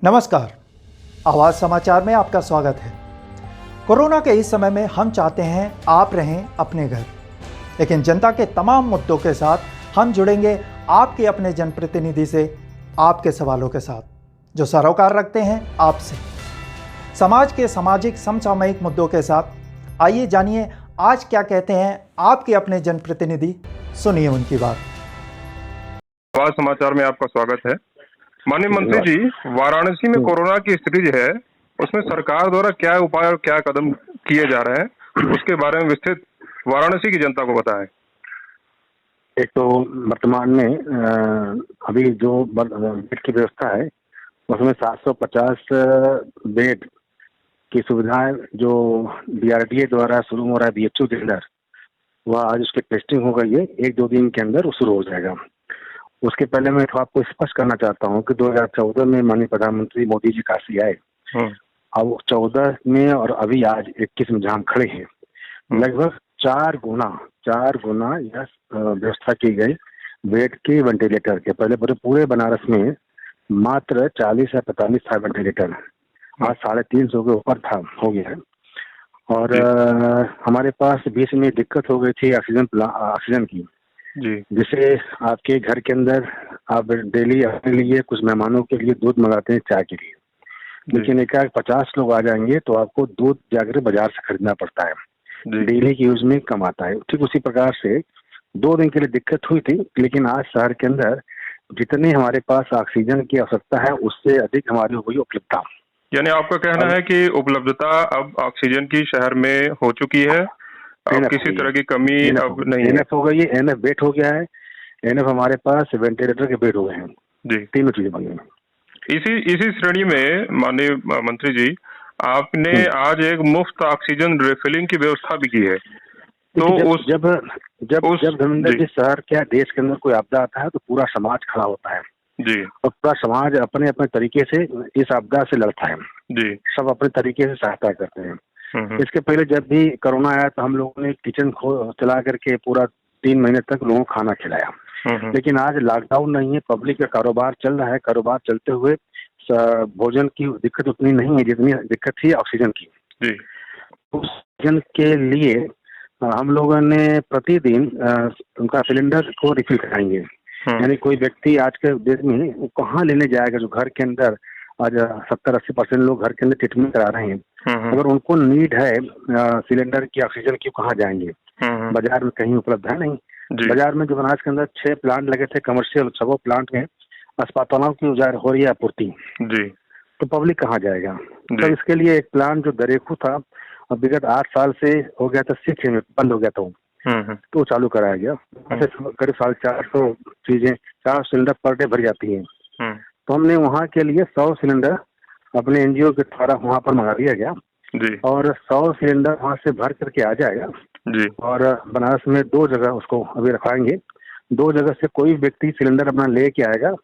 नमस्कार। आवाज़ समाचार में आपका स्वागत है। कोरोना के इस समय में हम चाहते हैं आप रहें अपने घर, लेकिन जनता के तमाम मुद्दों के साथ हम जुड़ेंगे आपके अपने जनप्रतिनिधि से, आपके सवालों के साथ जो सरोकार रखते हैं आपसे, समाज के सामाजिक समसामयिक मुद्दों के साथ। आइए जानिए आज क्या कहते हैं आपके अपने जनप्रतिनिधि, सुनिए उनकी बात। आवाज समाचार में आपका स्वागत है। माननीय मंत्री जी, वाराणसी में कोरोना की स्थिति जो है उसमें सरकार द्वारा क्या उपाय और क्या कदम किए जा रहे हैं, उसके बारे में विस्तृत वाराणसी की जनता को बताएं। एक तो वर्तमान में अभी जो बेड की व्यवस्था है उसमें 750 बेड की सुविधाएं जो DRDA द्वारा शुरू हो रहा है BHO के अंदर, वह आज उसकी टेस्टिंग हो गई है। 1-2 दिन के अंदर वो शुरू हो जाएगा। उसके पहले मैं तो आपको स्पष्ट करना चाहता हूं कि 2014 में माननीय प्रधानमंत्री मोदी जी काशी आए। अब 14 में और अभी आज 21 में जहां हम खड़े हैं, लगभग 4 गुना यह व्यवस्था की गई बेड के वेंटिलेटर के। पहले पूरे बनारस में मात्र 40 या 45 था वेंटिलेटर, आज 350 के ऊपर था, हो गया है। और हमारे पास बीच में दिक्कत हो गई थी ऑक्सीजन की, जिसे आपके घर के अंदर आप डेली अपने लिए, कुछ मेहमानों के लिए दूध मंगाते हैं चाय के लिए, लेकिन एक 50 लोग आ जाएंगे तो आपको दूध जाकर बाजार से खरीदना पड़ता है, डेली की यूज में कम आता है। ठीक उसी प्रकार से 2 दिन के लिए दिक्कत हुई थी, लेकिन आज शहर के अंदर जितनी हमारे पास ऑक्सीजन की आवश्यकता है उससे अधिक हमारी हो गई उपलब्धता। यानी आपका कहना है कि उपलब्धता अब ऑक्सीजन की शहर में हो चुकी है, अब किसी तरह की कमी अब नहीं है। एनएफ हो गई है, एनएफ बेड हो गया है, एनएफ हमारे पास वेंटिलेटर के बेड हो गए हैं जी, तीनों चीजें बन गई। इसी श्रेणी में माननीय मंत्री जी, आपने आज एक मुफ्त ऑक्सीजन रिफिलिंग की व्यवस्था भी की है। तो जब धर्मेंद्र जी शहर क्या देश के अंदर कोई आपदा आता है तो पूरा समाज खड़ा होता है जी, और पूरा समाज अपने अपने तरीके से इस आपदा से लड़ता है जी, सब अपने तरीके से सहायता करते हैं। इसके पहले जब भी कोरोना आया तो हम लोगों ने किचन चला करके पूरा 3 महीने तक लोगों को खाना खिलाया। लेकिन आज लॉकडाउन नहीं है, पब्लिक का कारोबार चल रहा है, कारोबार चलते हुए भोजन की दिक्कत उतनी नहीं है जितनी दिक्कत थी ऑक्सीजन की जी। उस ऑक्सीजन के लिए हम लोगों ने प्रतिदिन उनका सिलेंडर को रिफिल कराएंगे। यानी कोई व्यक्ति आज के देश में कहाँ लेने जाएगा, जो घर के अंदर आज 70-80% लोग घर के अंदर ट्रीटमेंट करा रहे हैं, अगर उनको नीड है सिलेंडर की, ऑक्सीजन की, कहाँ जाएंगे? बाजार में कहीं उपलब्ध है नहीं। बाजार में जो बनारस के अंदर 6 प्लांट लगे थे कमर्शियल, 6 प्लांट में अस्पतालों की हो रही है आपूर्ति जी, तो पब्लिक कहाँ जाएगा? तो इसके लिए एक प्लान जो दरेकू था, विगत 8 साल से हो गया था, सीखे में बंद हो गया था, तो चालू कराया गया। करीब 450 चीजें, 4 सिलेंडर पर डे भर जाती है। तो हमने वहाँ के लिए 100 सिलेंडर अपने NGO के द्वारा वहाँ पर मंगा दिया गया जी, और 100 सिलेंडर वहाँ से भर करके आ जाएगा जी। और बनारस में 2 जगह उसको अभी रखाएंगे। 2 जगह से कोई व्यक्ति सिलेंडर अपना लेके आएगा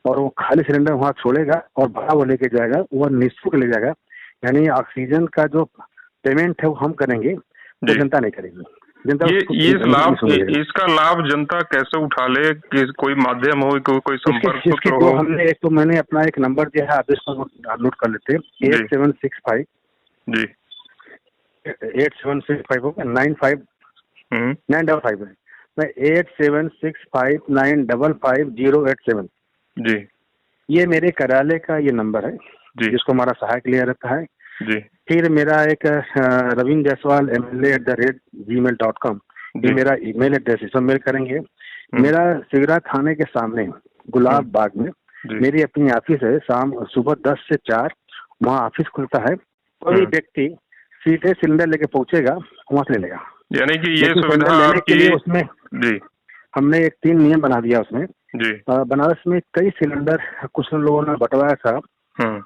और वो खाली सिलेंडर वहाँ छोड़ेगा और बड़ा वो लेके जाएगा, वो निःशुल्क ले जाएगा। यानी ऑक्सीजन का जो पेमेंट है वो हम करेंगे, वो जनता नहीं करेगी। जनता इसका लाभ जनता कैसे उठा ले? कोई माध्यम हो, कोई संपर्क हो? हमने एक तो मैंने अपना एक नंबर दिया है, आप इसको नोट कर लेते हैं, 8765 जी, 8765 होगा 955 मैं 8765955087 जी, ये मेरे कार्यालय का ये नंबर है जी, जिसको हमारा सहायक लिया रहता है जी। फिर मेरा एक रविंद्र जायसवाल MLA@gmail.com ये मेरा ईमेल एड्रेस, इसमें मेल करेंगे। मेरा सिगरा थाने के सामने गुलाब बाग में मेरी अपनी ऑफिस है, सुबह 10 से 4 वहाँ ऑफिस खुलता है। कोई व्यक्ति सीधे सिलेंडर लेके पहुंचेगा, वहाँ से ले लेगा। यानी कि ये सुविधा लेने के लिए उसमें जी हमने एक 3 नियम बना दिया उसमें जी। बनारस में कई सिलेंडर कुछ लोगों ने बंटवाया था,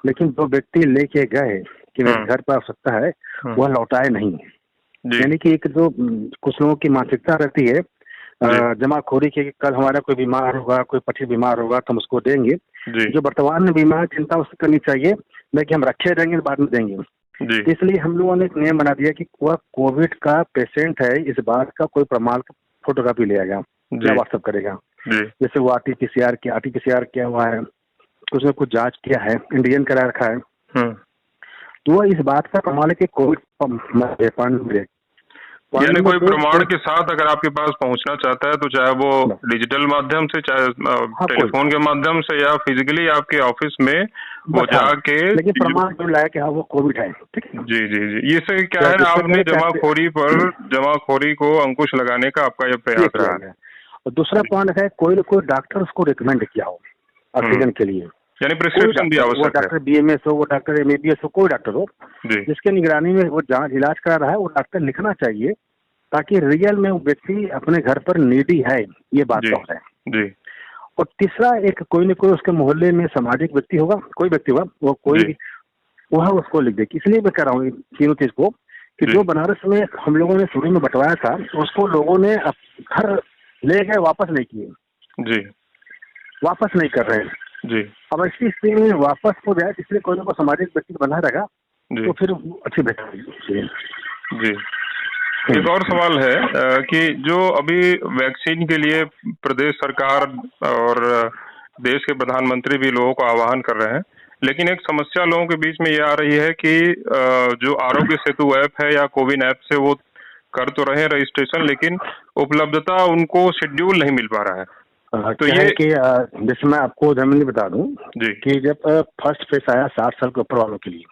लेकिन जो व्यक्ति लेके गए कि मेरे घर पर आवश्यकता है, वह लौटाए नहीं। यानी कि एक जो कुछ लोगों की मानसिकता रहती है जमाखोरी की, कल हमारा कोई बीमार होगा, कोई पक्षी बीमार होगा तो हम उसको देंगे। जो वर्तमान में बीमार, चिंता उससे करनी चाहिए, लेकिन हम रखे रहेंगे बाद में देंगे। इसलिए हम लोगों ने एक नियम बना दिया कि वह कोविड का पेशेंट है, इस बात का कोई प्रमाण फोटोकॉपी ले आएगा या व्हाट्सएप करेगा। जैसे वो RT-PCR किया हुआ है उसने कुछ जांच किया है, इंडियन करा रखा है, तो वह इस बात का कमाल है कि कोविड यानी कोई प्रमाण के साथ अगर आपके पास पहुंचना चाहता है तो चाहे वो डिजिटल माध्यम से, चाहे टेलीफोन के माध्यम से, या फिजिकली आपके ऑफिस में वो जाके, लेकिन प्रमाण जो लाया कि हाँ वो कोविड है। ठीक है जी जी जी, इससे क्या है, आपने जमाखोरी को अंकुश लगाने का आपका ये प्रयास रहा है। और दूसरा पॉइंट है, कोई न कोई डॉक्टर उसको रिकमेंड किया हो ऑक्सीजन के लिए, यानी प्रिस्क्रिप्शन भी आवश्यक है। डॉक्टर BMS हो, वो डॉक्टर MABS हो, कोई डॉक्टर हो जिसके निगरानी में वो जांच इलाज करा रहा है, वो डॉक्टर लिखना चाहिए ताकि रियल में वो व्यक्ति अपने घर पर नीडी है ये बात तो है जी। और तीसरा, एक कोई न कोई उसके मोहल्ले में सामाजिक व्यक्ति होगा, कोई व्यक्ति होगा, वो कोई वह उसको लिख दे। इसलिए मैं कह रहा हूँ तीनों चीज को कि जो बनारस में हम लोगों ने शुरू में बंटवाया था उसको लोगों ने घर ले गए, वापस नहीं किए जी, वापस नहीं कर रहे जी। अब ऐसी स्थिति में वापस हो जाए, इसलिए कोई ना कोई सामाजिक व्यक्ति बना रहेगा तो फिर अच्छी बेहतर जी। एक और सवाल है कि जो अभी वैक्सीन के लिए प्रदेश सरकार और देश के प्रधानमंत्री भी लोगों को आह्वान कर रहे हैं, लेकिन एक समस्या लोगों के बीच में ये आ रही है कि जो आरोग्य सेतु ऐप है या कोविन ऐप से वो कर तो रहे हैं रजिस्ट्रेशन, लेकिन उपलब्धता उनको शेड्यूल नहीं मिल पा रहा है। तो ये कि जैसे मैं आपको जमीन बता दूं जी कि जब फर्स्ट फेज आया 60 साल के ऊपर वालों के लिए,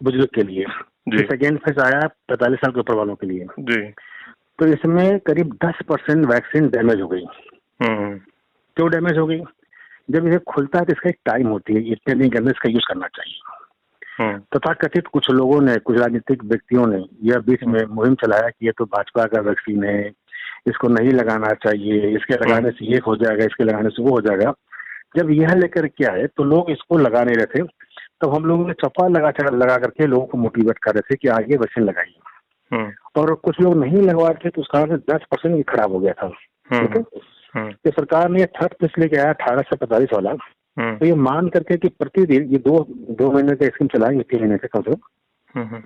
बुजुर्ग के लिए, सेकेंड फेज आया 45 साल के ऊपर वालों के लिए जी, तो इसमें करीब 10% वैक्सीन डैमेज हो गई। क्यों डैमेज हो गई? जब इसे खुलता है तो इसका एक टाइम होती है, इतने दिन के अंदर इसका यूज करना चाहिए। तथा कथित कुछ लोगों ने, कुछ राजनीतिक व्यक्तियों ने यह बीच में मुहिम चलाया कि ये तो भाजपा का वैक्सीन है, इसको नहीं लगाना चाहिए, इसके लगाने से ये हो जाएगा, इसके लगाने से वो हो जाएगा। जब यह लेकर के आए तो लोग इसको लगा नहीं रहे थे, तो हम लोगों ने चौपा लगा करके लोगों को मोटिवेट कर रहे थे कि आगे वैक्सीन लगाइए। और कुछ लोग नहीं लगवा रहे थे तो उसका 10% खराब हो गया था। ठीक है, तो सरकार ने थर्ड फेज लेके आया 18 से 45 वाला, तो ये मान करके कि प्रतिदिन ये दो महीने का स्कीम चलाएंगे, 3 महीने का कम से कम,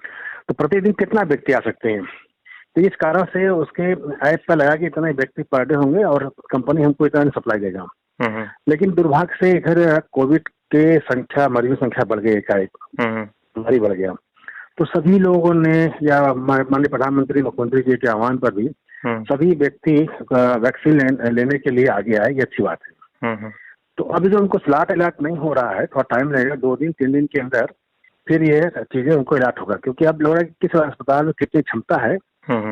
तो प्रतिदिन कितना व्यक्ति आ सकते हैं। तो इस कारण से उसके ऐप पर लगा कि इतना व्यक्ति पर डे होंगे और कंपनी हमको इतना सप्लाई देगा। लेकिन दुर्भाग्य से इधर कोविड के मरीजों की संख्या बढ़ गई, एकाएक बीमारी बढ़ गया, तो सभी लोगों ने, या माननीय प्रधानमंत्री मुख्यमंत्री जी के आह्वान पर भी सभी व्यक्ति वैक्सीन लेने के लिए आगे आए, ये अच्छी बात है। तो अभी जो उनको स्लॉट अलॉट नहीं हो रहा है, थोड़ा टाइम लगेगा, 2 दिन 3 दिन के अंदर फिर ये चीजें उनको अलॉट होगा, क्योंकि अब लोग किस अस्पताल में कितनी क्षमता है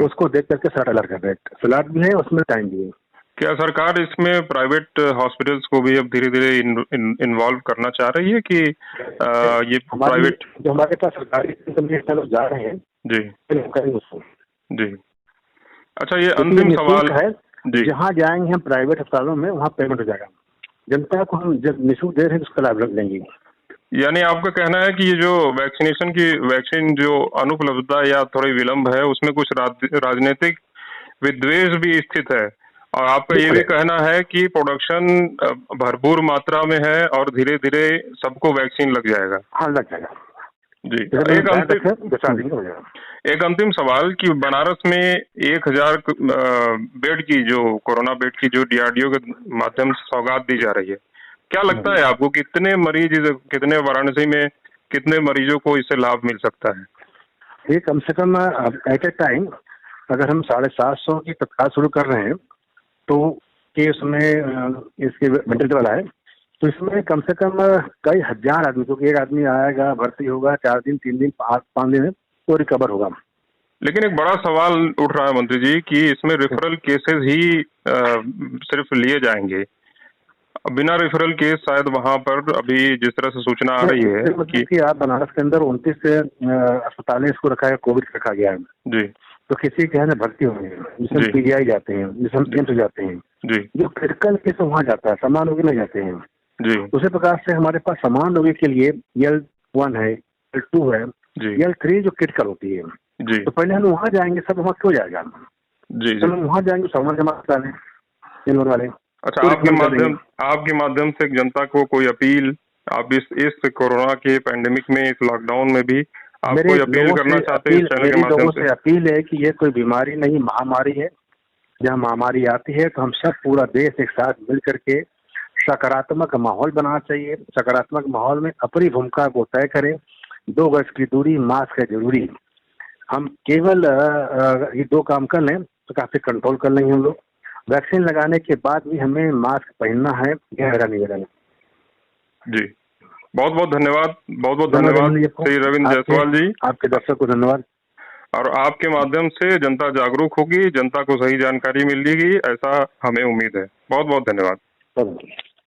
उसको देख करके स्लॉट अलॉट कर रहे हैं। स्लॉट भी है, उसमें टाइम भी है। क्या सरकार इसमें प्राइवेट हॉस्पिटल्स को भी अब धीरे धीरे इन्वॉल्व करना चाह रही है कि ये प्राइवेट जो हमारे पास सरकारी जा रहे हैं जी जी। अच्छा, ये अंतिम सवाल है, जहाँ जाएंगे हम प्राइवेट अस्पतालों में, वहाँ पेमेंट हो जाएगा। जनता को हम जब निःशुल्क दे रहे हैं उसका लाभ लेंगे। यानी आपका कहना है कि ये जो वैक्सीन जो अनुपलब्धता या थोड़ी विलंब है, उसमें कुछ राजनीतिक विद्वेष भी स्थित है, और आपका ये भी कहना है कि प्रोडक्शन भरपूर मात्रा में है और धीरे धीरे सबको वैक्सीन लग जाएगा। हाँ, लग जाएगा जी। एक अंतिम सवाल कि बनारस में 1000 बेड की, जो कोरोना बेड की जो DRDO के माध्यम से सौगात दी जा रही है, क्या लगता है आपको कितने वाराणसी में कितने मरीजों को इससे लाभ मिल सकता है? ये कम से कम एट ए टाइम अगर हम 750 की तत्काल शुरू कर रहे हैं तो कि उसमें इसके वेंटिलेटर वाला है, तो इसमें कम से कम कई हजार आदमी, क्योंकि एक आदमी आएगा, भर्ती होगा, 4 दिन 3 दिन 5 दिन तो रिकवर होगा। लेकिन एक बड़ा सवाल उठ रहा है मंत्री जी कि इसमें रेफरल केसेस ही सिर्फ लिए जाएंगे, बिना रेफरल केस शायद वहां पर अभी जिस तरह से सूचना आ रही है कि आप बनारस के अंदर 29 अस्पताल इसको रखा है, कोविड रखा गया है जी, तो किसी के यहाँ भर्ती होंगे, जिसमें PGI जाते हैं, जिसमें एम्स जाते हैं जी, जो क्रिटिकल केस वहाँ जाता है, सामान्य रोगी नहीं जाते हैं जी। उसी प्रकार से हमारे पास सामान्य रोगी के लिए L1 है, L2 है, L3 जो क्रिटिकल होती है जी, तो पहले हम वहाँ जाएंगे, सब वहाँ क्यों जाएगा जी, तो हम वहाँ जाएंगे, सामान्य अस्पताल है वाले। अच्छा, आपके माध्यम से जनता को कोई अपील, आप इस कोरोना के पैंडेमिक में, इस लॉकडाउन में भी आप कोई अपील करना चाहते हैं इस चैनल के माध्यम से? अपील है कि ये कोई बीमारी नहीं, महामारी है। जहाँ महामारी आती है तो हम सब पूरा देश एक साथ मिल करके सकारात्मक माहौल बनाना चाहिए। सकारात्मक माहौल में अपनी भूमिका को तय करें। 2 गज की दूरी, मास्क है जरूरी। हम केवल ये 2 काम कर लें तो काफी कंट्रोल कर लेंगे हम लोग। वैक्सीन लगाने के बाद भी हमें मास्क पहनना है, यह मेरा निवेदन है। जी, बहुत बहुत धन्यवाद, बहुत बहुत धन्यवाद श्री रविंद्र जायसवाल जी। आपके दर्शक को धन्यवाद। और आपके माध्यम से जनता जागरूक होगी, जनता को सही जानकारी मिलेगी, ऐसा हमें उम्मीद है। बहुत बहुत धन्यवाद।